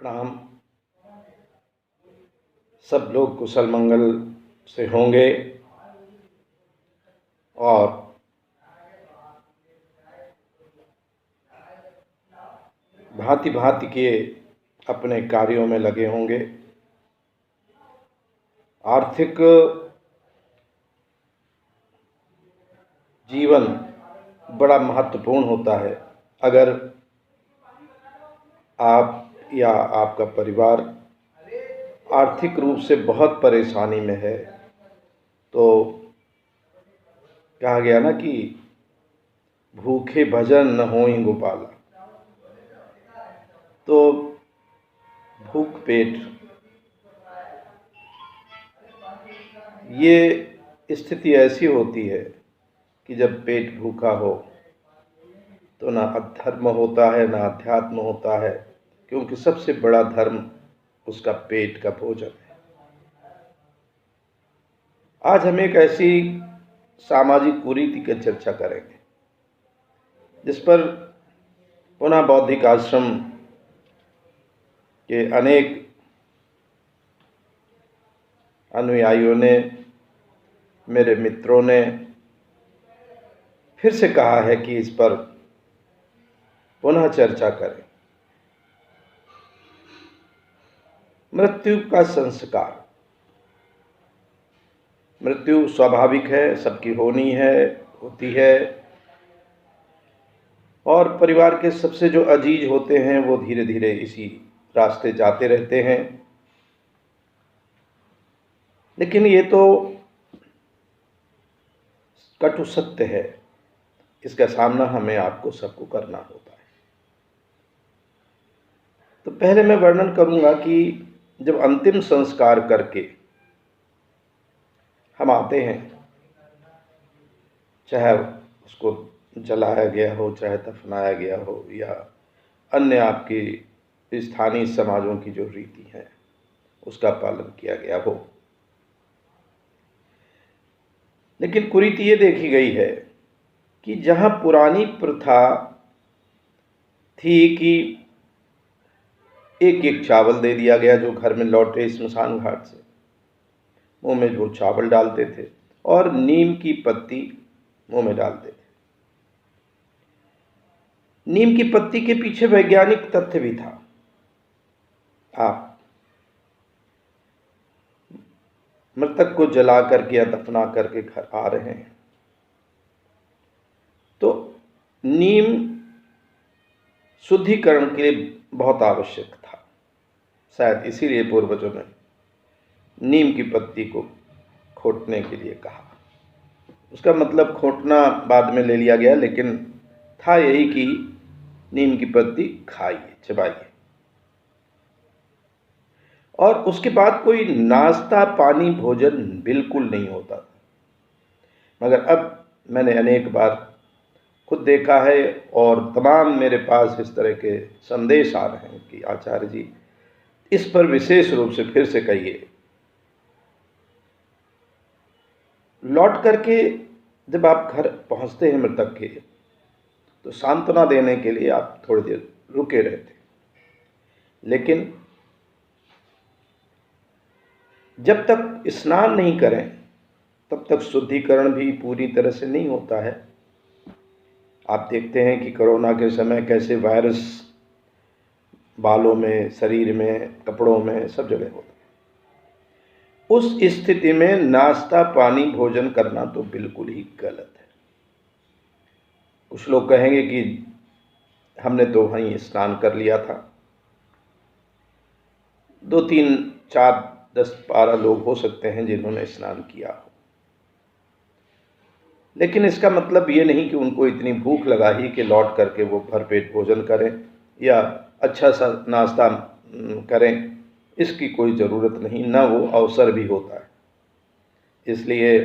प्रणाम। सब लोग कुशल मंगल से होंगे और भांति भांति के अपने कार्यों में लगे होंगे। आर्थिक जीवन बड़ा महत्वपूर्ण होता है। अगर आप या आपका परिवार आर्थिक रूप से बहुत परेशानी में है तो कहा गया ना कि भूखे भजन न होई गोपाला। तो भूख पेट ये स्थिति ऐसी होती है कि जब पेट भूखा हो तो ना अधर्म होता है ना अध्यात्म होता है, क्योंकि सबसे बड़ा धर्म उसका पेट का भोजन है। आज हम एक ऐसी सामाजिक कुरीति की चर्चा करेंगे जिस पर पुनः बौद्धिक आश्रम के अनेक अनुयायियों ने, मेरे मित्रों ने फिर से कहा है कि इस पर पुनः चर्चा करें। मृत्यु का संस्कार। मृत्यु स्वाभाविक है, सबकी होनी है, होती है, और परिवार के सबसे जो अजीज होते हैं वो धीरे धीरे इसी रास्ते जाते रहते हैं। लेकिन ये तो कटु सत्य है, इसका सामना हमें आपको सबको करना होता है। तो पहले मैं वर्णन करूंगा कि जब अंतिम संस्कार करके हम आते हैं, चाहे उसको जलाया गया हो, चाहे दफनाया गया हो, या अन्य आपकी स्थानीय समाजों की जो रीति है उसका पालन किया गया हो, लेकिन कुरीति ये देखी गई है कि जहां पुरानी प्रथा थी कि एक एक चावल दे दिया गया, जो घर में लौटे स्मशान घाट से मुंह में वो चावल डालते थे और नीम की पत्ती मुंह में डालते थे। नीम की पत्ती के पीछे वैज्ञानिक तथ्य भी था। आप मृतक को जला करके या दफना करके घर आ रहे हैं तो नीम शुद्धिकरण के लिए बहुत आवश्यक था। शायद इसीलिए पूर्वजों ने नीम की पत्ती को खोटने के लिए कहा। उसका मतलब खोटना बाद में ले लिया गया, लेकिन था यही कि नीम की पत्ती खाइए, चबाइए। और उसके बाद कोई नाश्ता पानी भोजन बिल्कुल नहीं होता था। मगर अब मैंने अनेक बार खुद देखा है और तमाम मेरे पास इस तरह के संदेश आ रहे हैं कि आचार्य जी इस पर विशेष रूप से फिर से कहिए। लौट करके जब आप घर पहुंचते हैं मृतक के, तो सांत्वना देने के लिए आप थोड़ी देर रुके रहते, लेकिन जब तक स्नान नहीं करें तब तक शुद्धिकरण भी पूरी तरह से नहीं होता है। आप देखते हैं कि कोरोना के समय कैसे वायरस बालों में, शरीर में, कपड़ों में, सब जगह होता है। उस स्थिति में नाश्ता पानी भोजन करना तो बिल्कुल ही गलत है। कुछ लोग कहेंगे कि हमने तो वहीं स्नान कर लिया था। 2 3 4 10 12 लोग हो सकते हैं जिन्होंने स्नान किया हो, लेकिन इसका मतलब ये नहीं कि उनको इतनी भूख लगा ही कि लौट करके वो भरपेट भोजन करें या अच्छा सा नाश्ता करें। इसकी कोई ज़रूरत नहीं, ना वो अवसर भी होता है। इसलिए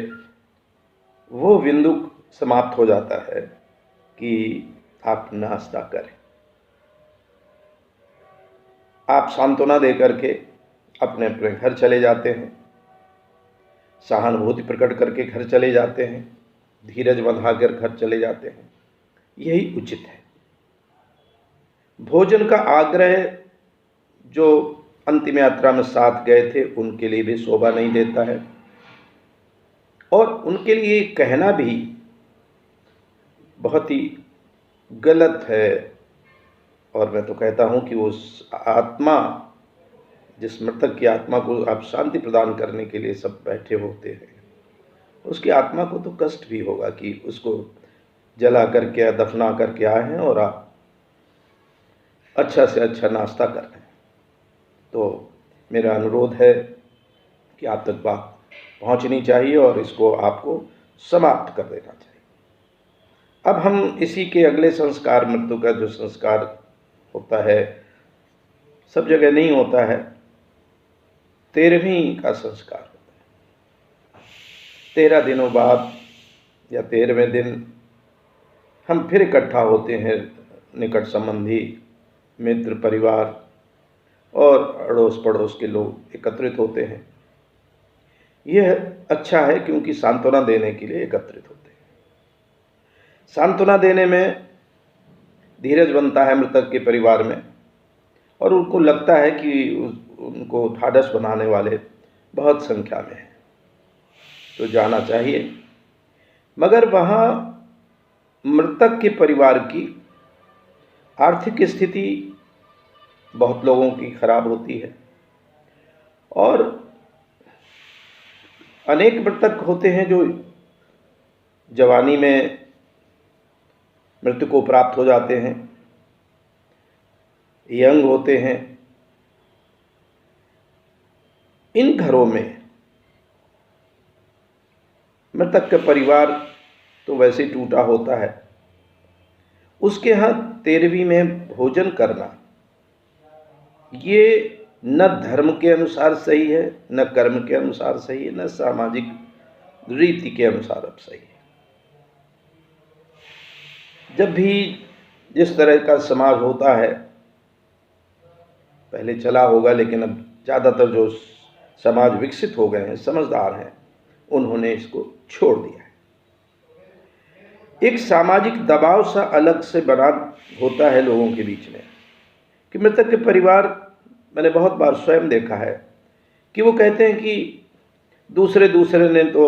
वो बिंदु समाप्त हो जाता है कि आप नाश्ता करें। आप सांत्वना दे करके अपने अपने घर चले जाते हैं, सहानुभूति प्रकट करके घर चले जाते हैं, धीरज बंधाकर घर चले जाते हैं। यही उचित है। भोजन का आग्रह जो अंतिम यात्रा में साथ गए थे उनके लिए भी शोभा नहीं देता है, और उनके लिए कहना भी बहुत ही गलत है। और मैं तो कहता हूँ कि उस आत्मा, जिस मृतक की आत्मा को आप शांति प्रदान करने के लिए सब बैठे होते हैं, उसकी आत्मा को तो कष्ट भी होगा कि उसको जला करके या दफना करके आए हैं और आप अच्छा से अच्छा नाश्ता कर रहे हैं। तो मेरा अनुरोध है कि आप तक बात पहुंचनी चाहिए और इसको आपको समाप्त कर देना चाहिए। अब हम इसी के अगले संस्कार, मृत्यु का जो संस्कार होता है, सब जगह नहीं होता है, 13वीं का संस्कार होता है। 13 दिनों बाद या 13वें दिन हम फिर इकट्ठा होते हैं, निकट संबंधी, मित्र, परिवार और अड़ोस पड़ोस के लोग एकत्रित होते हैं। यह अच्छा है क्योंकि सांत्वना देने के लिए एकत्रित होते हैं। सांत्वना देने में धीरज बनता है मृतक के परिवार में, और उनको लगता है कि उनको ढाढ़स बनाने वाले बहुत संख्या में हैं, तो जाना चाहिए। मगर वहाँ मृतक के परिवार की आर्थिक स्थिति बहुत लोगों की खराब होती है, और अनेक मृतक होते हैं जो जवानी में मृत्यु को प्राप्त हो जाते हैं, यंग होते हैं। इन घरों में मृतक का परिवार तो वैसे ही टूटा होता है, उसके यहाँ 13वीं में भोजन करना ये न धर्म के अनुसार सही है, न कर्म के अनुसार सही है, न सामाजिक रीति के अनुसार अब सही है। जब भी जिस तरह का समाज होता है, पहले चला होगा लेकिन अब ज़्यादातर जो समाज विकसित हो गए हैं, समझदार हैं, उन्होंने इसको छोड़ दिया है। एक सामाजिक दबाव सा अलग से बना होता है लोगों के बीच में कि मृतक के परिवार, मैंने बहुत बार स्वयं देखा है कि वो कहते हैं कि दूसरे ने तो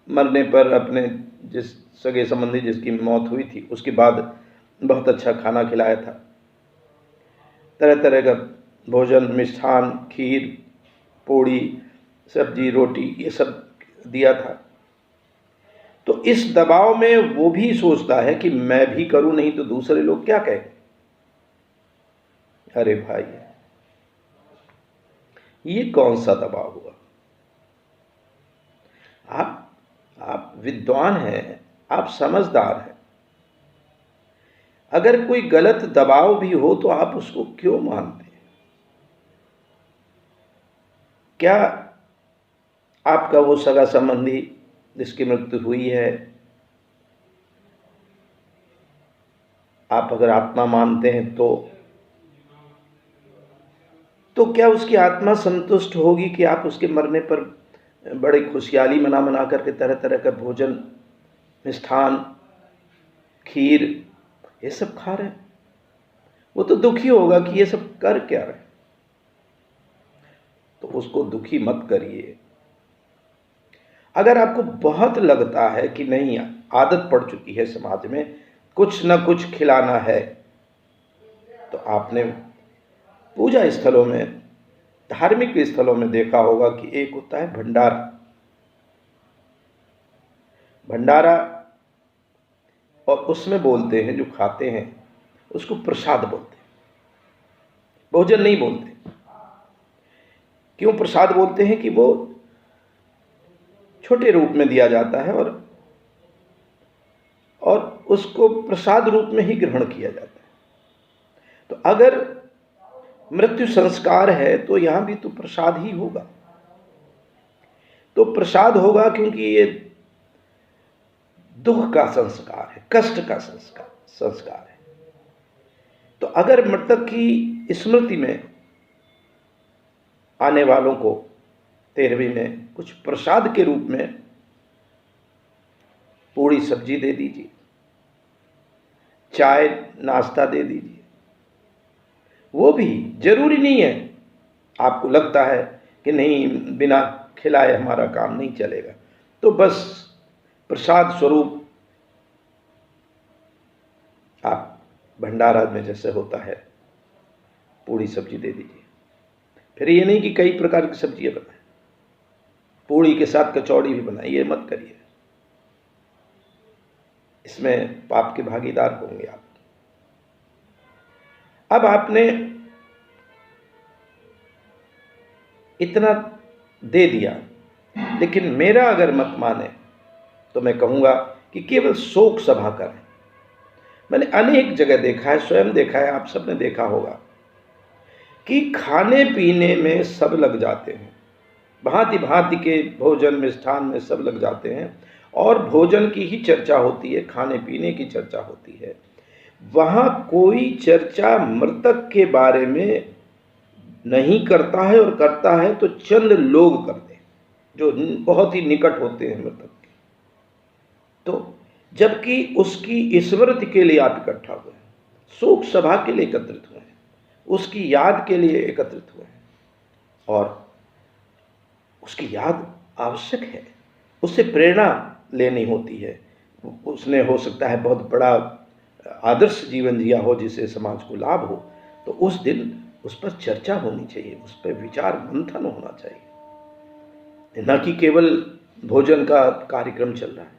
मरने पर अपने जिस सगे संबंधी जिसकी मौत हुई थी उसके बाद बहुत अच्छा खाना खिलाया था, तरह तरह का भोजन, मिष्ठान, खीर, पूड़ी, सब्जी, रोटी, ये सब दिया था। तो इस दबाव में वो भी सोचता है कि मैं भी करूं, नहीं तो दूसरे लोग क्या कहें। अरे भाई, ये कौन सा दबाव हुआ? आप विद्वान हैं, आप समझदार हैं। अगर कोई गलत दबाव भी हो तो आप उसको क्यों मानते हैं? क्या आपका वो सगा संबंधी जिसकी मृत्यु हुई है, आप अगर आत्मा मानते हैं तो क्या उसकी आत्मा संतुष्ट होगी कि आप उसके मरने पर बड़े खुशहाली मना करके तरह तरह का भोजन, मिष्ठान, खीर, ये सब खा रहे हैं? वो तो दुखी होगा कि ये सब कर क्या रहे। तो उसको दुखी मत करिए। अगर आपको बहुत लगता है कि नहीं, आदत पड़ चुकी है समाज में कुछ न कुछ खिलाना है, तो आपने पूजा स्थलों में, धार्मिक स्थलों में देखा होगा कि एक होता है भंडारा। भंडारा, और उसमें बोलते हैं, जो खाते हैं उसको प्रसाद बोलते हैं, भोजन नहीं बोलते। क्यों प्रसाद बोलते हैं? कि वो छोटे रूप में दिया जाता है और उसको प्रसाद रूप में ही ग्रहण किया जाता है। तो अगर मृत्यु संस्कार है तो यहाँ भी तो प्रसाद ही होगा। तो प्रसाद होगा क्योंकि ये दुख का संस्कार है, कष्ट का संस्कार है। तो अगर मृतक की स्मृति में आने वालों को 13वीं में कुछ प्रसाद के रूप में पूड़ी सब्जी दे दीजिए, चाय नाश्ता दे दीजिए, वो भी जरूरी नहीं है। आपको लगता है कि नहीं, बिना खिलाए हमारा काम नहीं चलेगा, तो बस प्रसाद स्वरूप आप भंडारा में जैसे होता है पूड़ी सब्जी दे दीजिए। फिर ये नहीं कि कई प्रकार की सब्जियां बनाएं, पूड़ी के साथ कचौड़ी भी बनाएं, ये मत करिए, इसमें पाप के भागीदार होंगे आप। अब आपने इतना दे दिया, लेकिन मेरा अगर मत माने तो मैं कहूँगा कि केवल शोक सभा करें। मैंने अनेक जगह देखा है, स्वयं देखा है, आप सबने देखा होगा कि खाने पीने में सब लग जाते हैं, भांति भांति के भोजन मिष्ठान में सब लग जाते हैं, और भोजन की ही चर्चा होती है, खाने पीने की चर्चा होती है। वहाँ कोई चर्चा मृतक के बारे में नहीं करता है, और करता है तो चंद लोग करते हैं जो बहुत ही निकट होते हैं मृतक के। तो जबकि उसकी स्मृति के लिए आप इकट्ठा हुए हैं, शोक सभा के लिए एकत्रित हुए हैं, उसकी याद के लिए एकत्रित हुए हैं, और उसकी याद आवश्यक है, उससे प्रेरणा लेनी होती है। उसने हो सकता है बहुत बड़ा आदर्श जीवन जिया हो जिससे समाज को लाभ हो, तो उस दिन उस पर चर्चा होनी चाहिए, उस पर विचार मंथन होना चाहिए, न कि केवल भोजन का कार्यक्रम चल रहा है।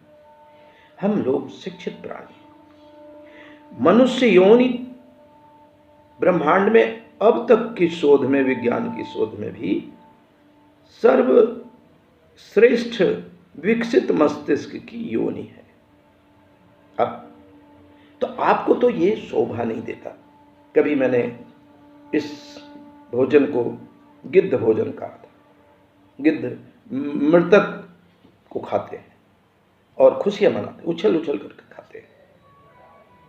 हम लोग शिक्षित प्राणी, मनुष्य योनि ब्रह्मांड में अब तक की शोध में, विज्ञान की शोध में भी सर्वश्रेष्ठ विकसित मस्तिष्क की योनि है। अब तो आपको तो ये शोभा नहीं देता। कभी मैंने इस भोजन को गिद्ध भोजन कहा था। गिद्ध मृतक को खाते हैं और खुशियां मनाते, उछल उछल करके खाते हैं,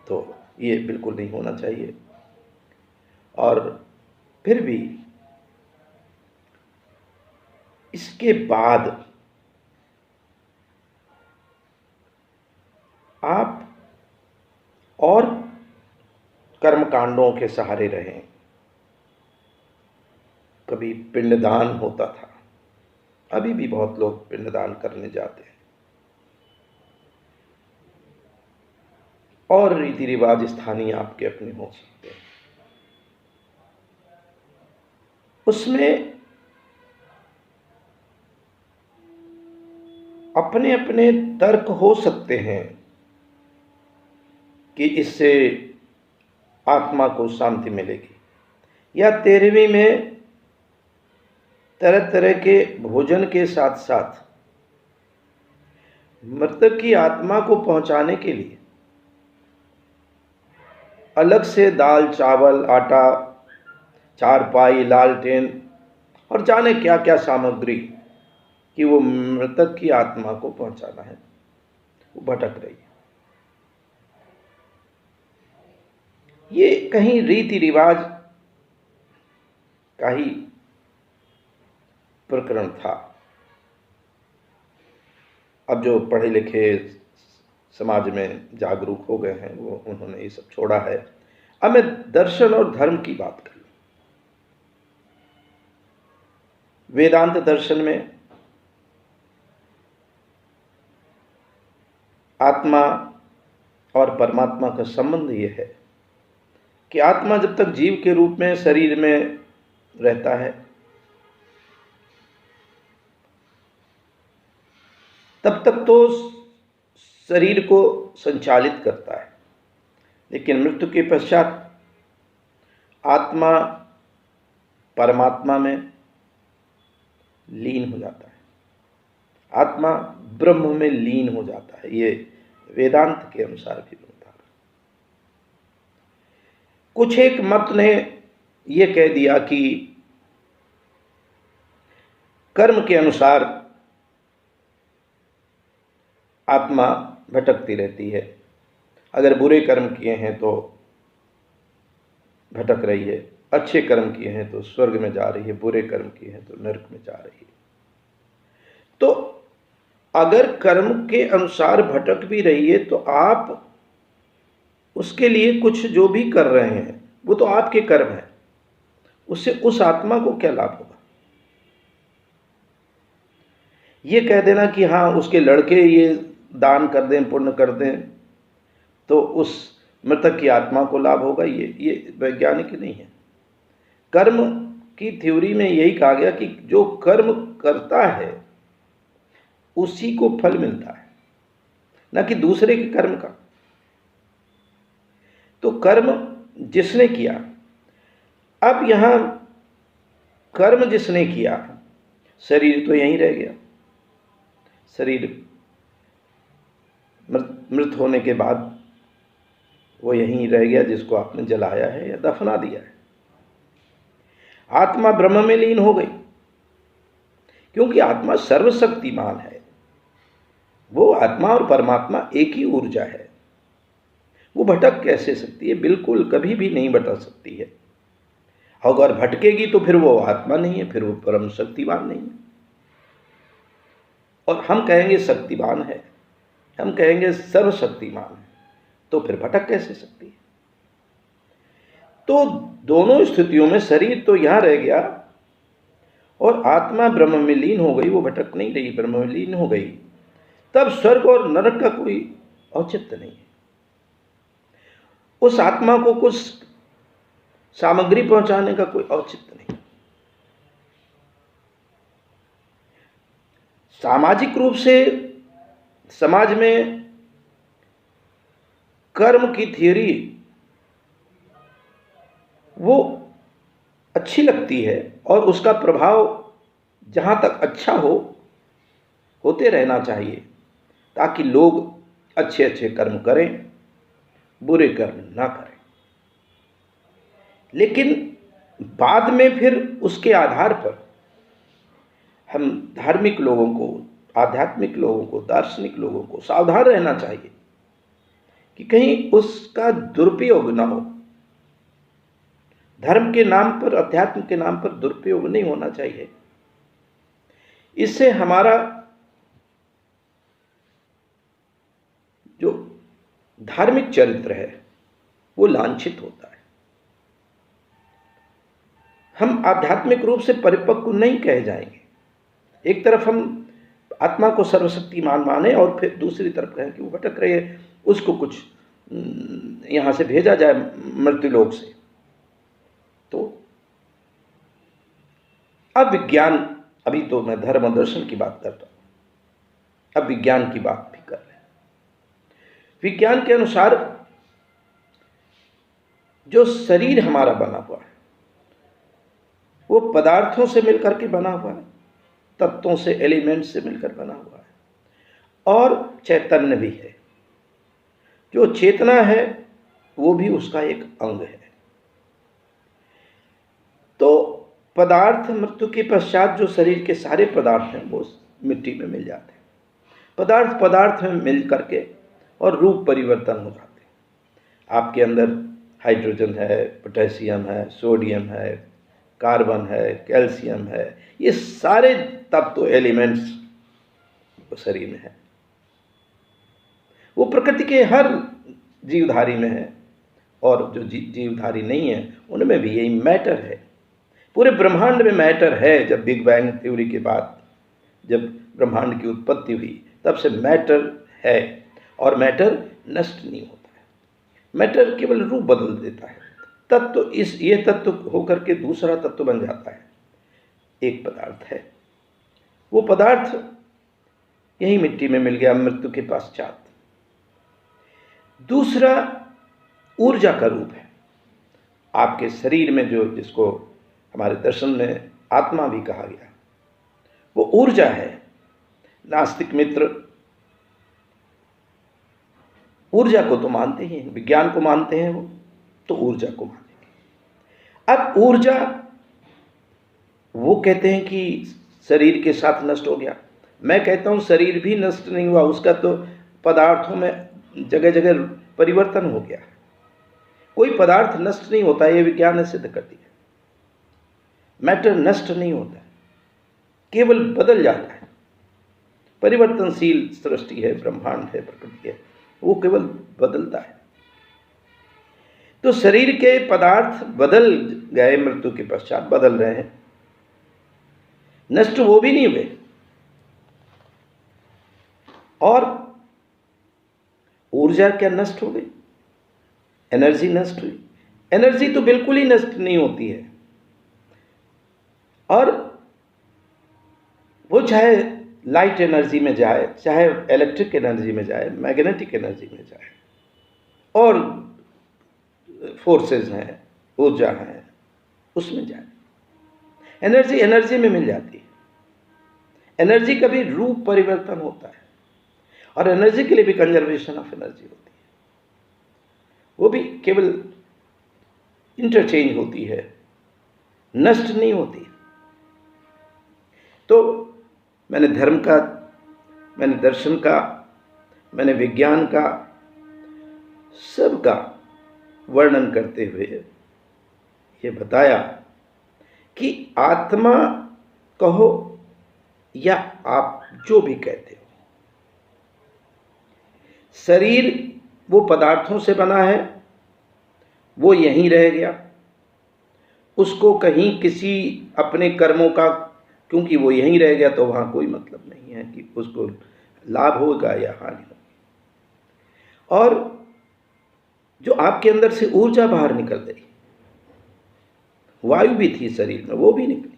तो ये बिल्कुल नहीं होना चाहिए। और फिर भी इसके बाद आप और कर्मकांडों के सहारे रहें। कभी पिंडदान होता था, अभी भी बहुत लोग पिंडदान करने जाते हैं, और रीति रिवाज स्थानीय आपके अपने हो सकते हैं। उसमें अपने अपने तर्क हो सकते हैं कि इससे आत्मा को शांति मिलेगी, या 13वीं में तरह तरह के भोजन के साथ साथ मृतक की आत्मा को पहुंचाने के लिए अलग से दाल चावल आटा चारपाई लालटेन और जाने क्या क्या सामग्री कि वो मृतक की आत्मा को पहुंचाना है, वो भटक रही है। ये कहीं रीति रिवाज का ही प्रकरण था। अब जो पढ़े लिखे समाज में जागरूक हो गए हैं, वो उन्होंने ये सब छोड़ा है। अब मैं दर्शन और धर्म की बात करूं। वेदांत दर्शन में आत्मा और परमात्मा का संबंध ये है कि आत्मा जब तक जीव के रूप में शरीर में रहता है, तब तक तो शरीर को संचालित करता है, लेकिन मृत्यु के पश्चात आत्मा परमात्मा में लीन हो जाता है, आत्मा ब्रह्म में लीन हो जाता है। ये वेदांत के अनुसार भी होता है। कुछ एक मत ने यह कह दिया कि कर्म के अनुसार आत्मा भटकती रहती है। अगर बुरे कर्म किए हैं तो भटक रही है, अच्छे कर्म किए हैं तो स्वर्ग में जा रही है, बुरे कर्म किए हैं तो नरक में जा रही है। तो अगर कर्म के अनुसार भटक भी रही है तो आप उसके लिए कुछ जो भी कर रहे हैं वो तो आपके कर्म हैं, उससे उस आत्मा को क्या लाभ होगा? ये कह देना कि हाँ उसके लड़के ये दान कर दें, पुण्य कर दें, तो उस मृतक की आत्मा को लाभ होगा, ये वैज्ञानिक नहीं है। कर्म की थ्योरी में यही कहा गया कि जो कर्म करता है उसी को फल मिलता है, न कि दूसरे के कर्म का। तो कर्म जिसने किया, अब यहां कर्म जिसने किया, शरीर तो यहीं रह गया। शरीर मृत होने के बाद वो यहीं रह गया जिसको आपने जलाया है या दफना दिया है। आत्मा ब्रह्म में लीन हो गई, क्योंकि आत्मा सर्वशक्तिमान है। वो आत्मा और परमात्मा एक ही ऊर्जा है। वो भटक कैसे सकती है? बिल्कुल कभी भी नहीं भटक सकती है। अगर भटकेगी तो फिर वो आत्मा नहीं है, फिर वो परम शक्तिमान नहीं है। और हम कहेंगे शक्तिमान है, हम कहेंगे सर्वशक्तिमान है, तो फिर भटक कैसे सकती है? तो दोनों स्थितियों में शरीर तो यहां रह गया और आत्मा ब्रह्म में लीन हो गई। वो भटक नहीं रही, ब्रह्म में लीन हो गई। तब स्वर्ग और नरक का कोई औचित्य नहीं है। उस आत्मा को कुछ सामग्री पहुंचाने का कोई औचित्य नहीं। सामाजिक रूप से समाज में कर्म की थियरी वो अच्छी लगती है और उसका प्रभाव जहां तक अच्छा होते रहना चाहिए, ताकि लोग अच्छे अच्छे कर्म करें, बुरे कर्म ना करें। लेकिन बाद में फिर उसके आधार पर हम धार्मिक लोगों को, आध्यात्मिक लोगों को, दार्शनिक लोगों को सावधान रहना चाहिए कि कहीं उसका दुरुपयोग ना हो। धर्म के नाम पर, अध्यात्म के नाम पर दुरुपयोग नहीं होना चाहिए। इससे हमारा जो धार्मिक चरित्र है वो लांछित होता है। हम आध्यात्मिक रूप से परिपक्व नहीं कहे जाएंगे। एक तरफ हम आत्मा को सर्वशक्तिमान माने और फिर दूसरी तरफ कहें कि वो भटक रही है, उसको कुछ यहां से भेजा जाए मृत्युलोक से। तो अब विज्ञान, अभी तो मैं धर्म और दर्शन की बात करता हूं, अब विज्ञान की बात भी कर रहे हैं। विज्ञान के अनुसार जो शरीर हमारा बना हुआ है वो पदार्थों से मिलकर के बना हुआ है, तत्वों से, एलिमेंट्स से मिलकर बना हुआ है, और चैतन्य भी है। जो चेतना है वो भी उसका एक अंग है। तो पदार्थ मृत्यु के पश्चात जो शरीर के सारे पदार्थ हैं वो मिट्टी में मिल जाते हैं। पदार्थ पदार्थ में मिल करके और रूप परिवर्तन हो जाते हैं। आपके अंदर हाइड्रोजन है, पोटेशियम है, सोडियम है, कार्बन है, कैल्शियम है, ये सारे तत्व एलिमेंट्स शरीर में है। वो प्रकृति के हर जीवधारी में है, और जो जीवधारी नहीं है उनमें भी यही मैटर है। पूरे ब्रह्मांड में मैटर है। जब बिग बैंग थ्योरी के बाद जब ब्रह्मांड की उत्पत्ति हुई तब से मैटर है, और मैटर नष्ट नहीं होता है। मैटर केवल रूप बदल देता है। तत्व ये तत्व होकर के दूसरा तत्व बन जाता है। एक पदार्थ है, वो पदार्थ यही मिट्टी में मिल गया मृत्यु के पश्चात। दूसरा ऊर्जा का रूप है। आपके शरीर में जो, जिसको हमारे दर्शन में आत्मा भी कहा गया, वो ऊर्जा है। नास्तिक मित्र ऊर्जा को तो मानते ही हैं, विज्ञान को मानते हैं, वो तो ऊर्जा को मानेंगे। अब ऊर्जा, वो कहते हैं कि शरीर के साथ नष्ट हो गया। मैं कहता हूं शरीर भी नष्ट नहीं हुआ, उसका तो पदार्थों में जगह जगह परिवर्तन हो गया। कोई पदार्थ नष्ट नहीं होता, ये विज्ञान ने सिद्ध कर दिया। मैटर नष्ट नहीं होता, केवल बदल जाता है। परिवर्तनशील सृष्टि है, ब्रह्मांड है, प्रकृति है, वो केवल बदलता है। तो शरीर के पदार्थ बदल गए, मृत्यु के पश्चात बदल रहे हैं, नष्ट वो भी नहीं हुए। और ऊर्जा क्या नष्ट हो गई? एनर्जी नष्ट हुई? एनर्जी तो बिल्कुल ही नष्ट नहीं होती है। और वो चाहे लाइट एनर्जी में जाए, चाहे इलेक्ट्रिक एनर्जी में जाए, मैग्नेटिक एनर्जी में जाए, और फोर्सेस हैं, ऊर्जा है, उसमें जाए, एनर्जी एनर्जी में मिल जाती है। एनर्जी का भी रूप परिवर्तन होता है, और एनर्जी के लिए भी कंजर्वेशन ऑफ एनर्जी होती है, वो भी केवल इंटरचेंज होती है, नष्ट नहीं होती। तो मैंने धर्म का, मैंने दर्शन का, मैंने विज्ञान का, सबका वर्णन करते हुए ये बताया कि आत्मा कहो या आप जो भी कहते हो, शरीर वो पदार्थों से बना है, वो यहीं रह गया, उसको कहीं किसी अपने कर्मों का, क्योंकि वो यहीं रह गया तो वहाँ कोई मतलब नहीं है कि उसको लाभ होगा या हानि होगी। और जो आपके अंदर से ऊर्जा बाहर निकल गई, वायु भी थी शरीर में, वो भी निकली,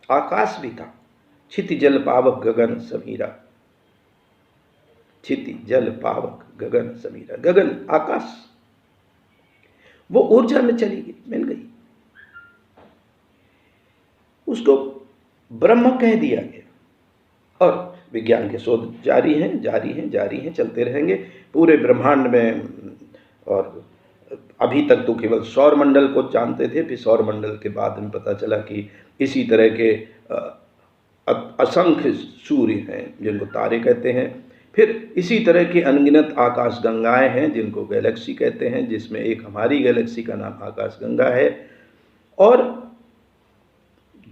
आकाश भी था, क्षिति जल पावक गगन समीरा, क्षिति जल पावक गगन समीरा, गगन आकाश, वो ऊर्जा में चली गई, मिल गई, उसको ब्रह्म कह दिया गया। और विज्ञान के शोध जारी हैं, जारी हैं, जारी हैं, चलते रहेंगे पूरे ब्रह्मांड में। और अभी तक तो केवल सौर मंडल को जानते थे, फिर सौर मंडल के बाद में पता चला कि इसी तरह के असंख्य सूर्य हैं जिनको तारे कहते हैं, फिर इसी तरह के अनगिनत आकाश गंगाएं हैं जिनको गैलेक्सी कहते हैं, जिसमें एक हमारी गैलेक्सी का नाम आकाश गंगा है। और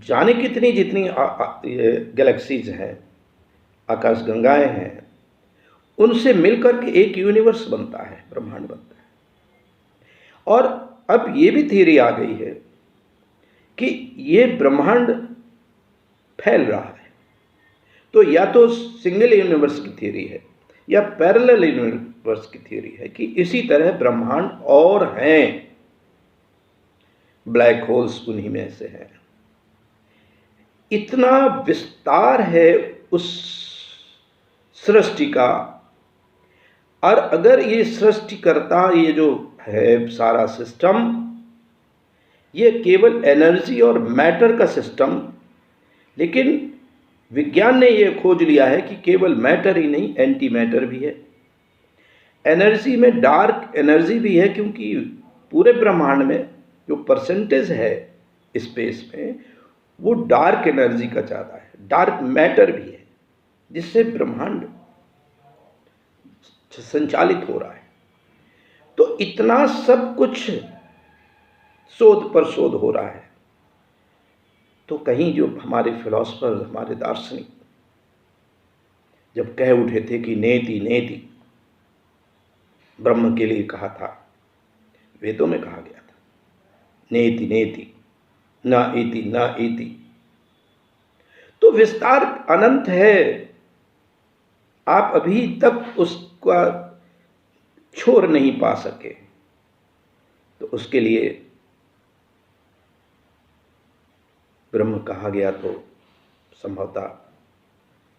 जाने कितनी जितनी गैलेक्सीज हैं, आकाश गंगाएं हैं, उनसे मिलकर के एक यूनिवर्स बनता है, ब्रह्मांड बनता है। और अब ये भी थियरी आ गई है कि ये ब्रह्मांड फैल रहा है, तो या तो सिंगल यूनिवर्स की थियरी है या पैरेलल यूनिवर्स की थियरी है कि इसी तरह ब्रह्मांड और हैं, ब्लैक होल्स उन्हीं में से हैं। इतना विस्तार है उस सृष्टि का। और अगर ये सृष्टिकर्ता, ये जो है सारा सिस्टम, ये केवल एनर्जी और मैटर का सिस्टम, लेकिन विज्ञान ने ये खोज लिया है कि केवल मैटर ही नहीं, एंटी मैटर भी है, एनर्जी में डार्क एनर्जी भी है, क्योंकि पूरे ब्रह्मांड में जो परसेंटेज है स्पेस में वो डार्क एनर्जी का ज़्यादा है, डार्क मैटर भी है, जिससे ब्रह्मांड संचालित हो रहा है। तो इतना सब कुछ शोध पर शोध हो रहा है, तो कहीं जो हमारे फिलोसफर, हमारे दार्शनिक जब कह उठे थे कि नेति नेति ब्रह्म के लिए कहा था, वेदों में कहा गया था, नेति नेति न इति न इति, तो विस्तार अनंत है, आप अभी तक उसका छोर नहीं पा सके। तो उसके लिए ब्रह्म कहा गया तो संभवतः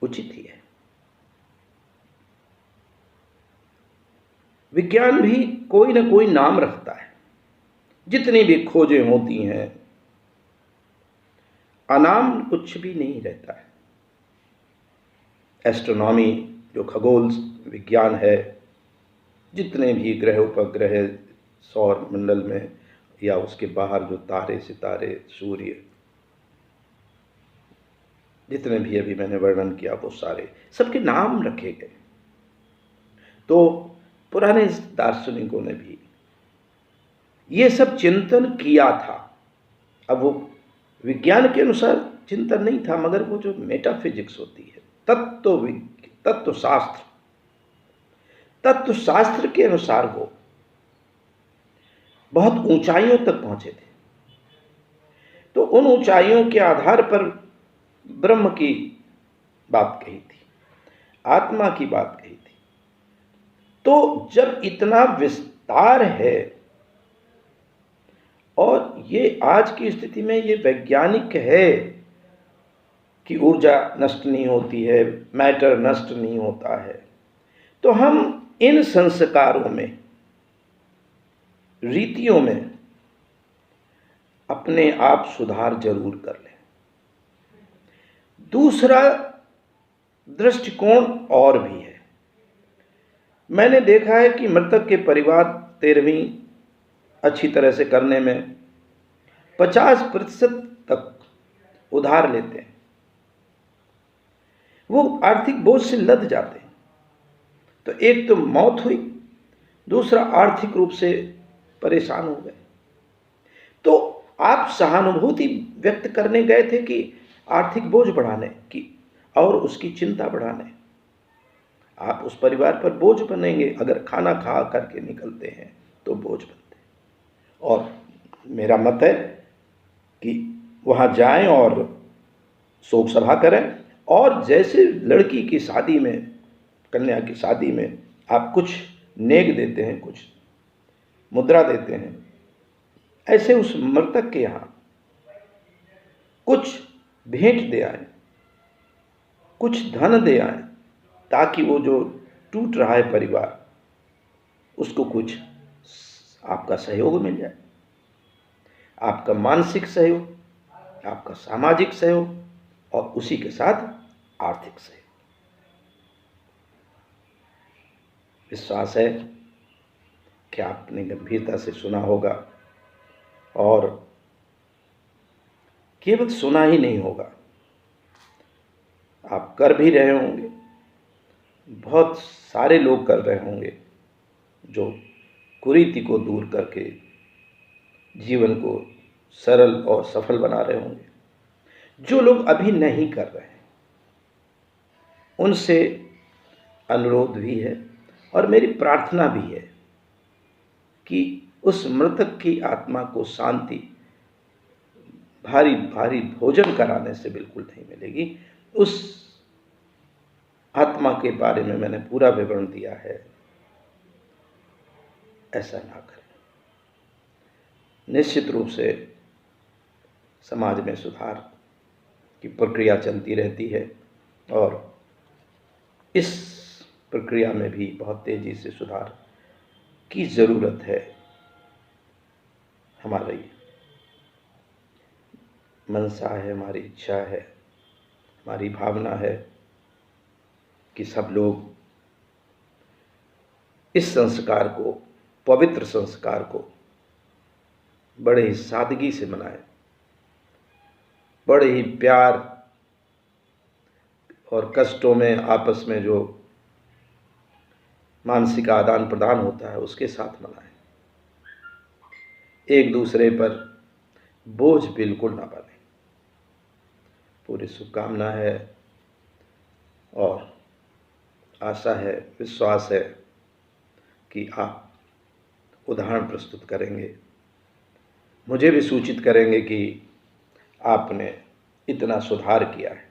उचित ही है। विज्ञान भी कोई ना कोई नाम रखता है, जितनी भी खोजें होती हैं, अनाम कुछ भी नहीं रहता है। एस्ट्रोनॉमी जो खगोल विज्ञान है, जितने भी ग्रह उपग्रह सौर मंडल में या उसके बाहर जो तारे सितारे सूर्य, जितने भी अभी मैंने वर्णन किया, वो सारे सबके नाम रखे गए। तो पुराने दार्शनिकों ने भी ये सब चिंतन किया था। अब वो विज्ञान के अनुसार चिंतन नहीं था, मगर वो जो मेटाफिजिक्स होती है, तत्वशास्त्र के अनुसार वो बहुत ऊंचाइयों तक पहुंचे थे। तो उन ऊंचाइयों के आधार पर ब्रह्म की बात कही थी, आत्मा की बात कही थी। तो जब इतना विस्तार है और ये आज की स्थिति में ये वैज्ञानिक है कि ऊर्जा नष्ट नहीं होती है, मैटर नष्ट नहीं होता है, तो हम इन संस्कारों में, रीतियों में अपने आप सुधार जरूर कर लें। दूसरा दृष्टिकोण और भी है। मैंने देखा है कि मृतक के परिवार 13वीं अच्छी तरह से करने में 50% तक उधार लेते हैं। वो आर्थिक बोझ से लद जाते हैं। तो एक तो मौत हुई, दूसरा आर्थिक रूप से परेशान हो गए। तो आप सहानुभूति व्यक्त करने गए थे कि आर्थिक बोझ बढ़ाने की और उसकी चिंता बढ़ाने। आप उस परिवार पर बोझ बनेंगे। अगर खाना खा करके निकलते हैं तो बोझ बनते हैं। और मेरा मत है कि वहाँ जाएं और शोक सभा करें, और जैसे लड़की की शादी में, कन्या की शादी में आप कुछ नेक देते हैं, कुछ मुद्रा देते हैं, ऐसे उस मृतक के यहाँ कुछ भेंट दे आए, कुछ धन दे आए, ताकि वो जो टूट रहा है परिवार, उसको कुछ आपका सहयोग मिल जाए। आपका मानसिक सहयोग, आपका सामाजिक सहयोग और उसी के साथ आर्थिक सहयोग। विश्वास है कि आपने गंभीरता से सुना होगा, और केवल सुना ही नहीं होगा, आप कर भी रहे होंगे। बहुत सारे लोग कर रहे होंगे जो कुरीति को दूर करके जीवन को सरल और सफल बना रहे होंगे। जो लोग अभी नहीं कर रहे हैं, उनसे अनुरोध भी है और मेरी प्रार्थना भी है कि उस मृतक की आत्मा को शांति भारी भारी भोजन कराने से बिल्कुल नहीं मिलेगी। उस आत्मा के बारे में मैंने पूरा विवरण दिया है, ऐसा ना करें। निश्चित रूप से समाज में सुधार की प्रक्रिया चलती रहती है, और इस प्रक्रिया में भी बहुत तेजी से सुधार की ज़रूरत है। हमारी मनसा है, हमारी इच्छा है, हमारी भावना है कि सब लोग इस संस्कार को, पवित्र संस्कार को बड़े ही सादगी से मनाएं, बड़े ही प्यार और कष्टों में आपस में जो मानसिक आदान प्रदान होता है उसके साथ मनाएं। एक दूसरे पर बोझ बिल्कुल ना बने। पूरी शुभकामना है और आशा है, विश्वास है कि आप उदाहरण प्रस्तुत करेंगे, मुझे भी सूचित करेंगे कि आपने इतना सुधार किया है।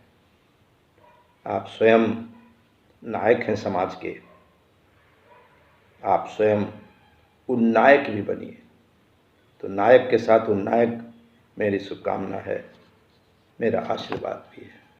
आप स्वयं नायक हैं समाज के, आप स्वयं उन्नायक भी बनिए। तो नायक के साथ उन्नायक मेरी शुभकामना है, मेरा आशीर्वाद भी है।